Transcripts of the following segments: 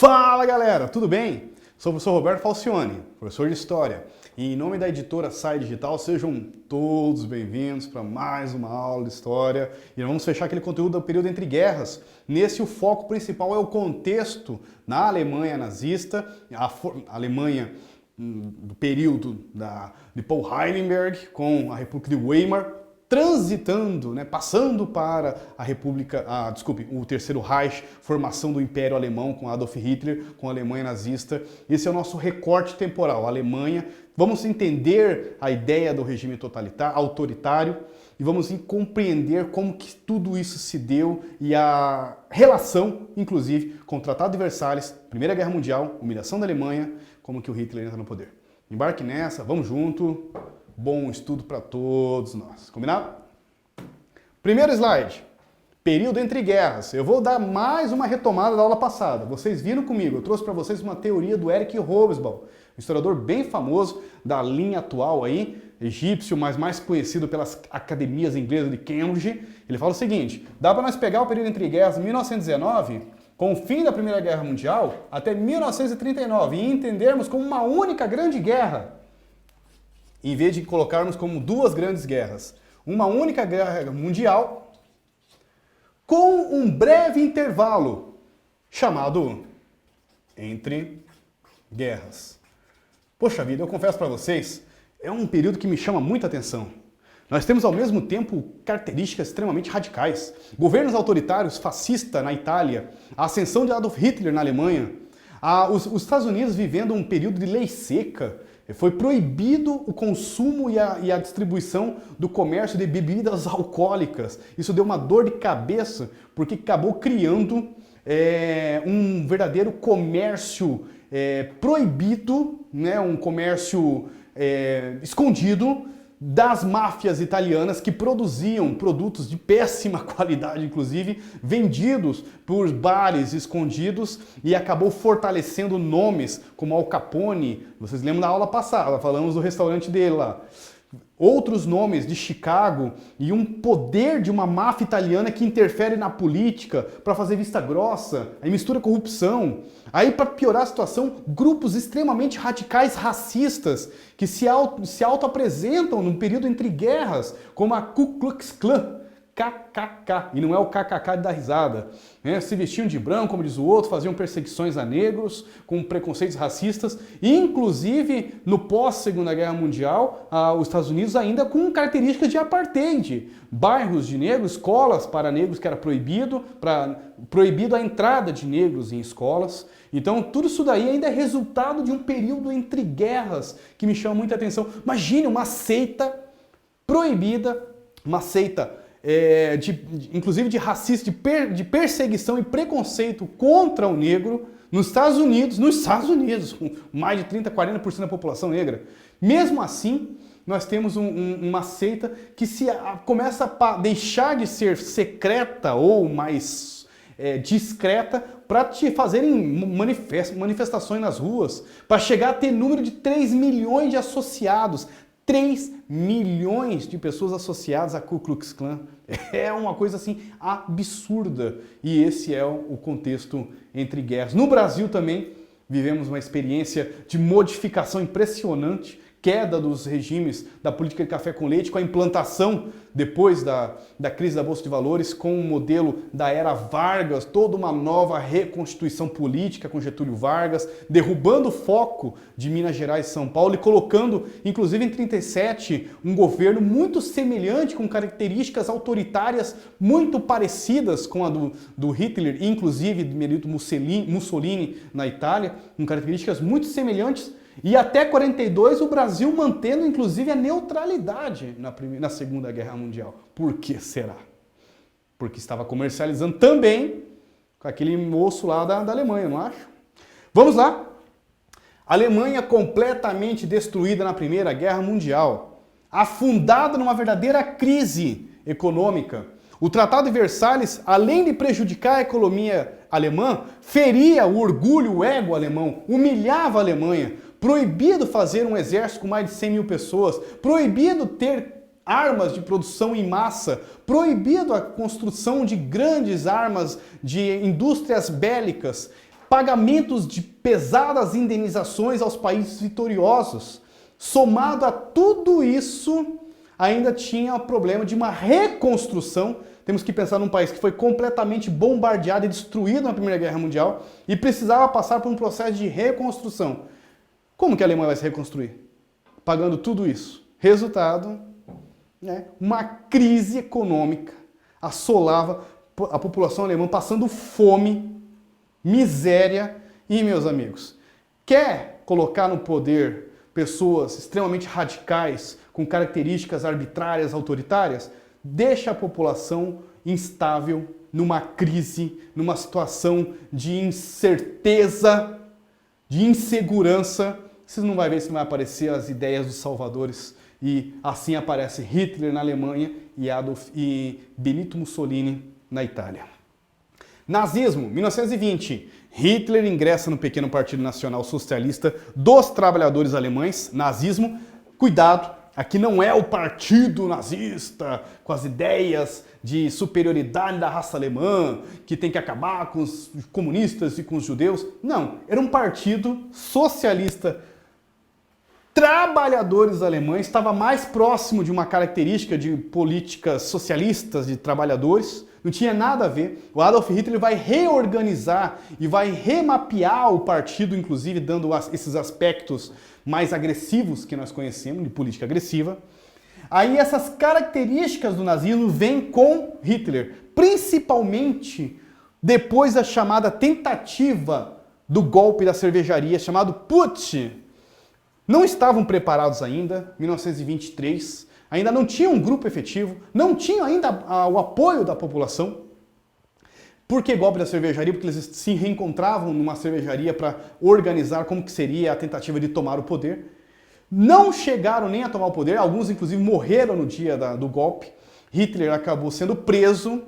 Fala galera, tudo bem? Sou o professor Roberto Falcione, professor de História. E em nome da editora Sai Digital, sejam todos bem-vindos para mais uma aula de História. E vamos fechar aquele conteúdo do período entre guerras. Nesse o foco principal é o contexto na Alemanha nazista, a Alemanha do período de Paul Heidelberg com a República de Weimar, transitando, passando para o Terceiro Reich, formação do Império Alemão com Adolf Hitler, com a Alemanha nazista. Esse é o nosso recorte temporal, a Alemanha. Vamos entender a ideia do regime totalitário, autoritário, e vamos compreender como que tudo isso se deu e a relação, inclusive, com o Tratado de Versalhes, Primeira Guerra Mundial, humilhação da Alemanha, como que o Hitler entra no poder. Embarque nessa, vamos junto. Bom estudo para todos nós. Combinado? Primeiro slide. Período entre guerras. Eu vou dar mais uma retomada da aula passada. Vocês viram comigo, eu trouxe para vocês uma teoria do Eric Hobsbawm, um historiador bem famoso da linha atual aí, egípcio, mas mais conhecido pelas academias inglesas de Cambridge. Ele fala o seguinte: dá para nós pegar o período entre guerras de 1919, com o fim da Primeira Guerra Mundial, até 1939 e entendermos como uma única grande guerra, em vez de colocarmos como duas grandes guerras. Uma única guerra mundial com um breve intervalo chamado entre guerras. Poxa vida, eu confesso para vocês, é um período que me chama muita atenção. Nós temos ao mesmo tempo características extremamente radicais. Governos autoritários, fascistas na Itália, a ascensão de Adolf Hitler na Alemanha, os Estados Unidos vivendo um período de lei seca. Foi proibido o consumo e a distribuição do comércio de bebidas alcoólicas. Isso deu uma dor de cabeça, porque acabou criando um verdadeiro comércio proibido, um comércio escondido das máfias italianas que produziam produtos de péssima qualidade, inclusive, vendidos por bares escondidos, e acabou fortalecendo nomes como Al Capone. Vocês lembram da aula passada, falamos do restaurante dele lá. Outros nomes de Chicago e um poder de uma máfia italiana que interfere na política para fazer vista grossa, aí mistura corrupção. Aí, para piorar a situação, grupos extremamente radicais racistas que se auto-apresentam num período entre guerras, como a Ku Klux Klan, KKK, e não é o KKK de dar risada. Se vestiam de branco, como diz o outro, faziam perseguições a negros, com preconceitos racistas, e inclusive no pós-Segunda Guerra Mundial, os Estados Unidos ainda com características de apartheid. Bairros de negros, escolas para negros que era proibido a entrada de negros em escolas. Então tudo isso daí ainda é resultado de um período entre guerras que me chama muita atenção. Imagine uma seita proibida, uma seita inclusive de racista, de perseguição e preconceito contra o negro nos Estados Unidos, com mais de 30%, 40% da população negra. Mesmo assim, nós temos uma seita que começa a deixar de ser secreta ou mais discreta para te fazerem manifestações nas ruas, para chegar a ter número de 3 milhões de associados. 3 milhões de pessoas associadas à Ku Klux Klan. É uma coisa assim absurda. E esse é o contexto entre guerras. No Brasil também vivemos uma experiência de modificação impressionante, queda dos regimes da política de café com leite, com a implantação, depois da crise da Bolsa de Valores, com o modelo da era Vargas, toda uma nova reconstituição política com Getúlio Vargas, derrubando o foco de Minas Gerais e São Paulo e colocando, inclusive em 1937, um governo muito semelhante, com características autoritárias muito parecidas com a do Hitler, inclusive do Benito Mussolini na Itália, com características muito semelhantes. E até 42 o Brasil mantendo inclusive a neutralidade na Segunda Guerra Mundial. Por que será? Porque estava comercializando também com aquele moço lá da Alemanha, não acho? Vamos lá. Alemanha completamente destruída na Primeira Guerra Mundial, afundada numa verdadeira crise econômica. O Tratado de Versalhes, além de prejudicar a economia alemã, feria o orgulho, o ego alemão, humilhava a Alemanha. Proibido fazer um exército com mais de 100 mil pessoas, proibido ter armas de produção em massa, proibido a construção de grandes armas, de indústrias bélicas. pagamentos de pesadas indenizações aos países vitoriosos. Somado a tudo isso, ainda tinha o problema de uma reconstrução. Temos que pensar num país que foi completamente bombardeado e destruído na Primeira Guerra Mundial e precisava passar por um processo de reconstrução. Como que a Alemanha vai se reconstruir? Pagando tudo isso. Resultado, né, uma crise econômica assolava a população alemã, passando fome, miséria e, meus amigos, quer colocar no poder pessoas extremamente radicais, com características arbitrárias, autoritárias? Deixa a população instável, numa crise, numa situação de incerteza, de insegurança. Vocês não vão ver se vai aparecer as ideias dos salvadores. E assim aparece Hitler na Alemanha e Benito Mussolini na Itália. Nazismo, 1920. Hitler ingressa no pequeno Partido Nacional Socialista dos Trabalhadores Alemães, nazismo. Cuidado, aqui não é o partido nazista com as ideias de superioridade da raça alemã, que tem que acabar com os comunistas e com os judeus. Não, era um partido socialista. Trabalhadores alemães, estava mais próximo de uma característica de políticas socialistas de trabalhadores, não tinha nada a ver. O Adolf Hitler vai reorganizar e vai remapear o partido, inclusive dando esses aspectos mais agressivos que nós conhecemos, de política agressiva. Aí essas características do nazismo vêm com Hitler, principalmente depois da chamada tentativa do golpe da cervejaria, chamado Putsch. Não estavam preparados ainda, 1923, ainda não tinha um grupo efetivo, não tinham ainda o apoio da população. Por que golpe da cervejaria? Porque eles se reencontravam numa cervejaria para organizar como que seria a tentativa de tomar o poder. Não chegaram nem a tomar o poder, alguns inclusive morreram no dia do golpe. Hitler acabou sendo preso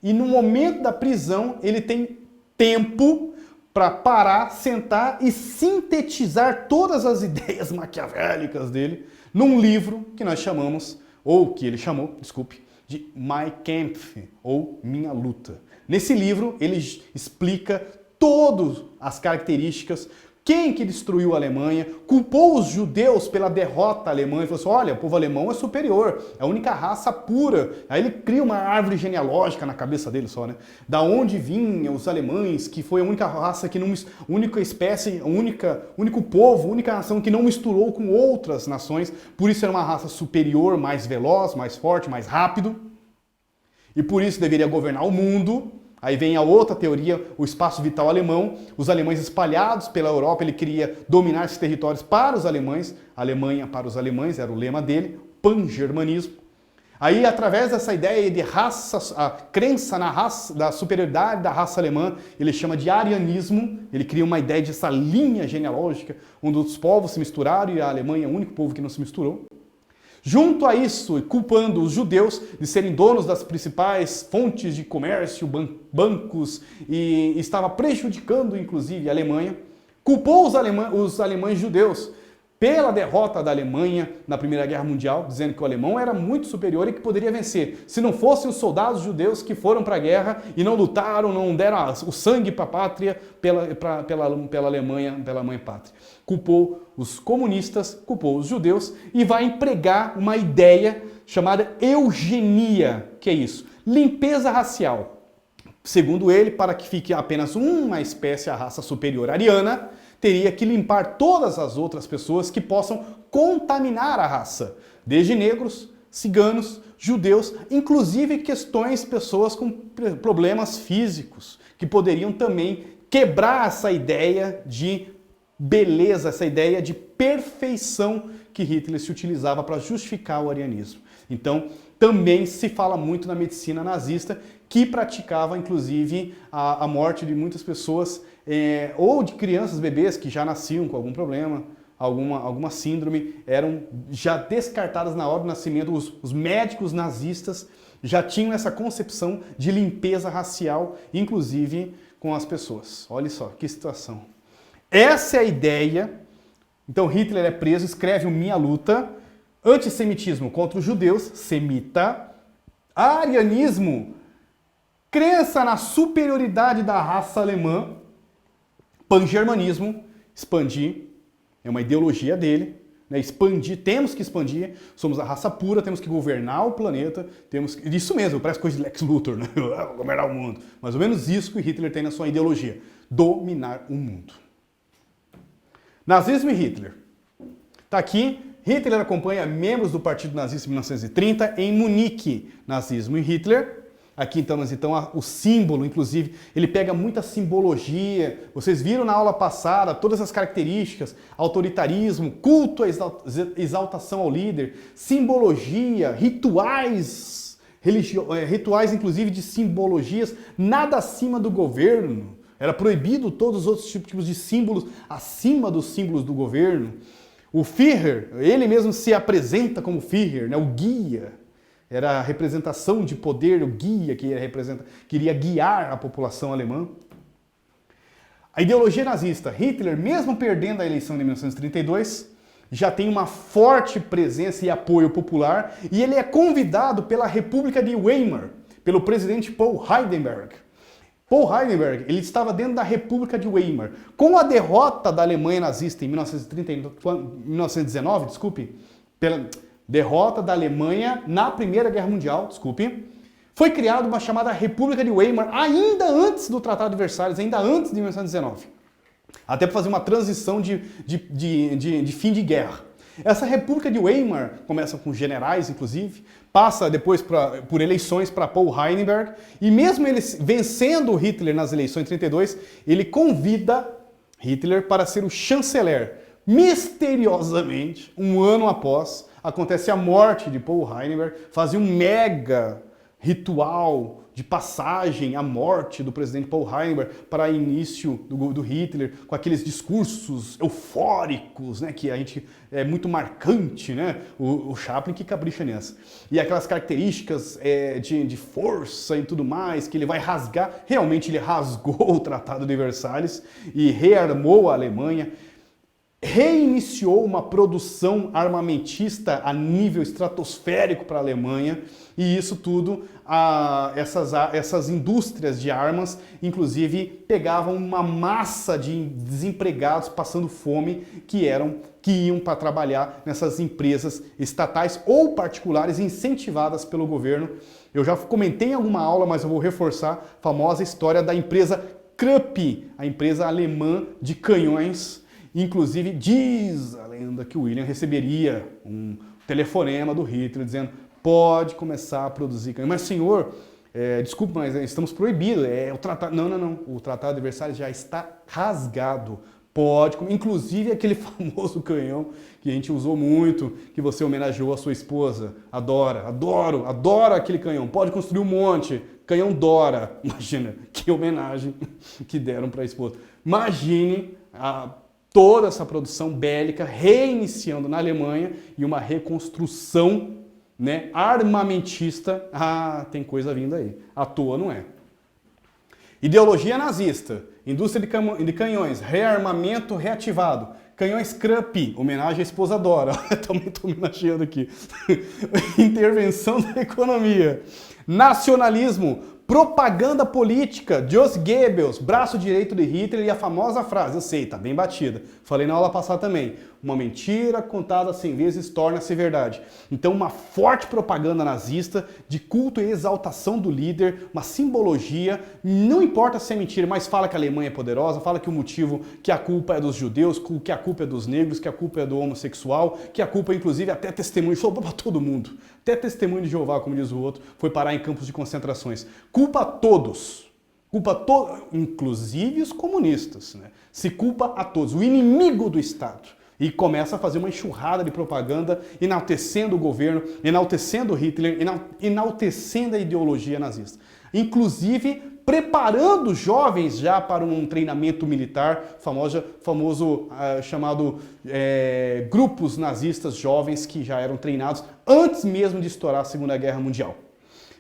e no momento da prisão ele tem tempo para parar, sentar e sintetizar todas as ideias maquiavélicas dele num livro que nós chamamos, ou que ele chamou, desculpe, de Mein Kampf, ou Minha Luta. Nesse livro ele explica todas as características, quem que destruiu a Alemanha, culpou os judeus pela derrota alemã e falou assim, olha, o povo alemão é superior, é a única raça pura. Aí ele cria uma árvore genealógica na cabeça dele só, né? Da onde vinham os alemães, que foi a única raça que não, única espécie, único povo, única nação que não misturou com outras nações, por isso era uma raça superior, mais veloz, mais forte, mais rápido, e por isso deveria governar o mundo. Aí vem a outra teoria, o espaço vital alemão, os alemães espalhados pela Europa, ele queria dominar esses territórios para os alemães, Alemanha para os alemães, era o lema dele, pan-germanismo. Aí, através dessa ideia de raça, a crença na raça, da superioridade da raça alemã, ele chama de arianismo, ele cria uma ideia dessa linha genealógica, onde os povos se misturaram e a Alemanha é o único povo que não se misturou. Junto a isso, culpando os judeus de serem donos das principais fontes de comércio, bancos, e estava prejudicando, inclusive, a Alemanha, culpou os alemães judeus pela derrota da Alemanha na Primeira Guerra Mundial, dizendo que o alemão era muito superior e que poderia vencer, se não fossem os soldados judeus que foram para a guerra e não lutaram, não deram o sangue para a pátria, pela Alemanha pátria. Culpou os comunistas, culpou os judeus e vai empregar uma ideia chamada eugenia. Que é isso? Limpeza racial. Segundo ele, para que fique apenas uma espécie, a raça superior ariana, teria que limpar todas as outras pessoas que possam contaminar a raça, desde negros, ciganos, judeus, inclusive pessoas com problemas físicos, que poderiam também quebrar essa ideia de beleza, essa ideia de perfeição que Hitler se utilizava para justificar o arianismo. Então, também se fala muito na medicina nazista, que praticava, inclusive, a morte de muitas pessoas, ou de crianças, bebês que já nasciam com algum problema, alguma síndrome, eram já descartadas na hora do nascimento. Os médicos nazistas já tinham essa concepção de limpeza racial, inclusive com as pessoas. Olha só, que situação. Essa é a ideia. Então Hitler é preso, escreve o Minha Luta, antissemitismo contra os judeus, semita, arianismo, crença na superioridade da raça alemã, Pan-germanismo, expandir, é uma ideologia dele, né? Expandir, temos que expandir, somos a raça pura, temos que governar o planeta, temos que... Isso mesmo, parece coisa de Lex Luthor, né? Governar o mundo. Mais ou menos isso que Hitler tem na sua ideologia, dominar o mundo. Nazismo e Hitler. Está aqui, Hitler acompanha membros do Partido Nazista em 1930 em Munique. Nazismo e Hitler. Aqui então, o símbolo, inclusive, ele pega muita simbologia. Vocês viram na aula passada todas as características, autoritarismo, culto à exaltação ao líder, simbologia, rituais, rituais inclusive de simbologias, nada acima do governo. Era proibido todos os outros tipos de símbolos acima dos símbolos do governo. O Führer, ele mesmo se apresenta como Führer, né, o guia. Era a representação de poder, o guia que queria guiar a população alemã. A ideologia nazista, Hitler, mesmo perdendo a eleição de 1932, já tem uma forte presença e apoio popular e ele é convidado pela República de Weimar, pelo presidente Paul Hindenburg. Paul Hindenburg, ele estava dentro da República de Weimar. Com a derrota da Alemanha nazista em 1919, derrota da Alemanha na Primeira Guerra Mundial, foi criada uma chamada República de Weimar, ainda antes do Tratado de Versalhes, ainda antes de 1919. Até para fazer uma transição de fim de guerra. Essa República de Weimar começa com generais, inclusive, passa depois por eleições para Paul Hindenburg, e mesmo ele vencendo Hitler nas eleições de 32, ele convida Hitler para ser o chanceler. Misteriosamente, um ano após, acontece a morte de Paul Hindenburg, fazia um mega ritual de passagem à morte do presidente Paul Hindenburg para início do Hitler, com aqueles discursos eufóricos, né, que a gente é muito marcante, né, o Chaplin que capricha nessa. E aquelas características de força e tudo mais, que ele vai rasgar, realmente ele rasgou o Tratado de Versalhes e rearmou a Alemanha, reiniciou uma produção armamentista a nível estratosférico para a Alemanha, e isso tudo, essas indústrias de armas, inclusive, pegavam uma massa de desempregados passando fome que iam para trabalhar nessas empresas estatais ou particulares incentivadas pelo governo. Eu já comentei em alguma aula, mas eu vou reforçar a famosa história da empresa Krupp, a empresa alemã de canhões. Inclusive, diz a lenda que o William receberia um telefonema do Hitler dizendo: pode começar a produzir canhões. Mas, senhor, desculpe, mas estamos proibidos. O tratado... Não. O Tratado de Versalhes já está rasgado. Pode, inclusive aquele famoso canhão que a gente usou muito, que você homenageou a sua esposa. Adoro aquele canhão. Pode construir um monte. Canhão Dora. Imagina, que homenagem que deram para a esposa. Imagine toda essa produção bélica reiniciando na Alemanha e uma reconstrução, né, armamentista. Tem coisa vindo aí. À toa não é. Ideologia nazista, indústria de canhões, rearmamento reativado, canhões Krupp, homenagem à esposa Dora, também estou homenageando aqui. Intervenção da economia, nacionalismo, propaganda política, Joseph Goebbels, braço direito de Hitler, e a famosa frase, eu sei, tá bem batida, falei na aula passada também, uma mentira contada 100 vezes torna-se verdade. Então uma forte propaganda nazista de culto e exaltação do líder, uma simbologia, não importa se é mentira, mas fala que a Alemanha é poderosa, fala que o motivo, que a culpa é dos judeus, que a culpa é dos negros, que a culpa é do homossexual, que a culpa inclusive até testemunho, sobrou para todo mundo, até testemunho de Jeová, como diz o outro, foi parar em campos de concentrações. Culpa a todos, inclusive os comunistas, né? Se culpa a todos, o inimigo do Estado. E começa a fazer uma enxurrada de propaganda enaltecendo o governo, enaltecendo Hitler, enaltecendo a ideologia nazista. Inclusive preparando jovens já para um treinamento militar, famoso chamado grupos nazistas jovens que já eram treinados antes mesmo de estourar a Segunda Guerra Mundial.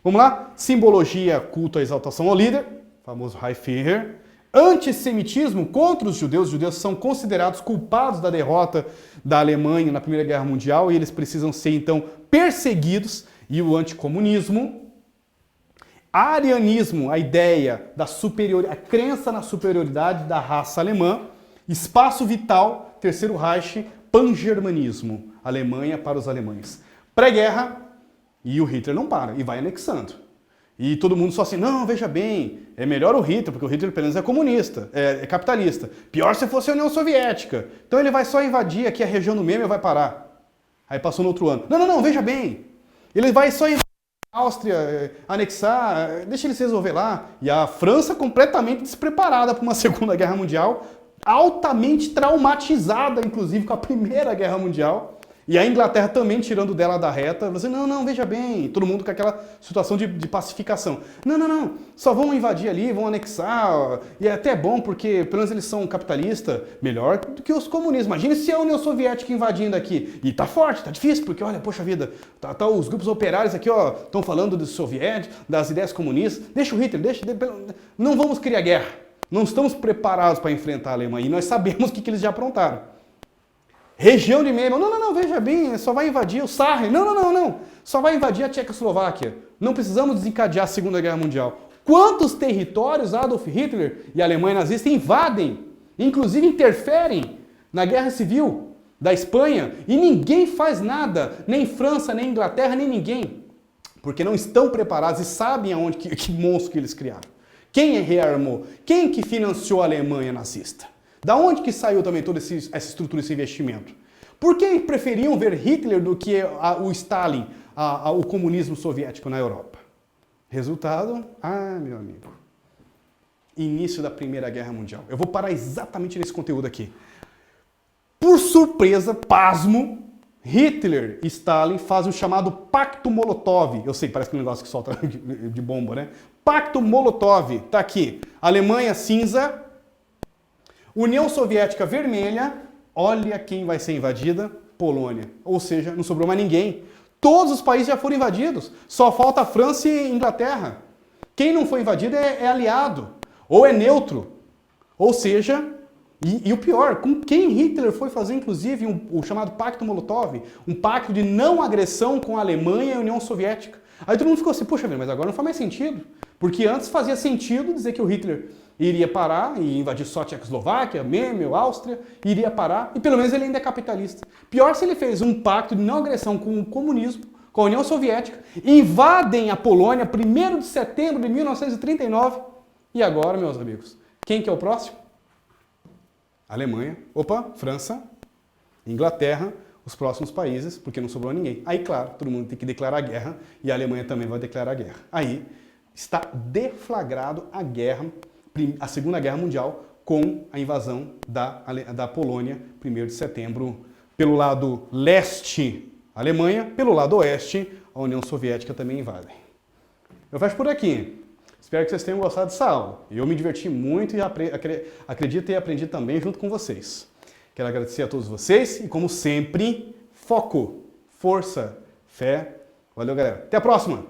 Vamos lá? Simbologia, culto à exaltação ao líder, famoso Reichsführer. Antissemitismo contra os judeus são considerados culpados da derrota da Alemanha na Primeira Guerra Mundial e eles precisam ser, então, perseguidos. E o anticomunismo, arianismo, a ideia da a crença na superioridade da raça alemã. Espaço vital, Terceiro Reich, pangermanismo, Alemanha para os alemães. Pré-guerra, e o Hitler não para, e vai anexando. E todo mundo só assim, não, veja bem, é melhor o Hitler, porque o Hitler pelo menos é comunista, é capitalista. Pior se fosse a União Soviética. Então ele vai só invadir aqui a região do Memel e vai parar. Aí passou no outro ano. Não, veja bem, ele vai só invadir a Áustria, anexar, deixa ele se resolver lá. E a França completamente despreparada para uma Segunda Guerra Mundial, altamente traumatizada, inclusive, com a Primeira Guerra Mundial. E a Inglaterra também tirando dela da reta, assim, não, veja bem, todo mundo com aquela situação de pacificação. Não, só vão invadir ali, vão anexar, e é até bom porque, pelo menos eles são capitalistas, melhor do que os comunistas. Imagina se a União Soviética invadindo aqui. E tá forte, tá difícil, porque olha, poxa vida, tá os grupos operários aqui, ó, estão falando dos soviéticos, das ideias comunistas. Deixa o Hitler, não vamos criar guerra. Não estamos preparados para enfrentar a Alemanha, e nós sabemos o que eles já aprontaram. Região de Memel, não, veja bem, só vai invadir o Sarre, não, só vai invadir a Tchecoslováquia. Não precisamos desencadear a Segunda Guerra Mundial. Quantos territórios Adolf Hitler e a Alemanha nazista invadem, inclusive interferem na Guerra Civil da Espanha, e ninguém faz nada, nem França, nem Inglaterra, nem ninguém, porque não estão preparados e sabem aonde que monstro que eles criaram. Quem rearmou? Quem que financiou a Alemanha nazista? Da onde que saiu também toda essa estrutura, esse investimento? Por que preferiam ver Hitler do que o Stalin, o comunismo soviético na Europa? Resultado, meu amigo, início da Primeira Guerra Mundial. Eu vou parar exatamente nesse conteúdo aqui. Por surpresa, pasmo, Hitler e Stalin fazem o chamado Pacto Molotov. Eu sei, parece que é um negócio que solta de bomba, né? Pacto Molotov, tá aqui. Alemanha cinza, União Soviética vermelha, olha quem vai ser invadida, Polônia. Ou seja, não sobrou mais ninguém. Todos os países já foram invadidos, só falta a França e Inglaterra. Quem não foi invadido é aliado, ou é neutro. Ou seja, e o pior, com quem Hitler foi fazer inclusive o chamado Pacto Molotov, um pacto de não agressão com a Alemanha e a União Soviética. Aí todo mundo ficou assim, poxa, mas agora não faz mais sentido. Porque antes fazia sentido dizer que o Hitler iria parar e invadir só a Tchecoslováquia, Memel, Áustria, iria parar, e pelo menos ele ainda é capitalista. Pior se ele fez um pacto de não agressão com o comunismo, com a União Soviética, invadem a Polônia 1º de setembro de 1939, e agora, meus amigos, quem que é o próximo? Alemanha, França, Inglaterra, os próximos países, porque não sobrou ninguém. Aí, claro, todo mundo tem que declarar guerra, e a Alemanha também vai declarar guerra. Aí está deflagrado a Segunda Guerra Mundial com a invasão da Polônia, 1º de setembro, pelo lado leste, Alemanha, pelo lado oeste, a União Soviética também invade. Eu fecho por aqui. Espero que vocês tenham gostado dessa aula. Eu me diverti muito e acredito ter aprendido também junto com vocês. Quero agradecer a todos vocês e, como sempre, foco, força, fé. Valeu, galera. Até a próxima!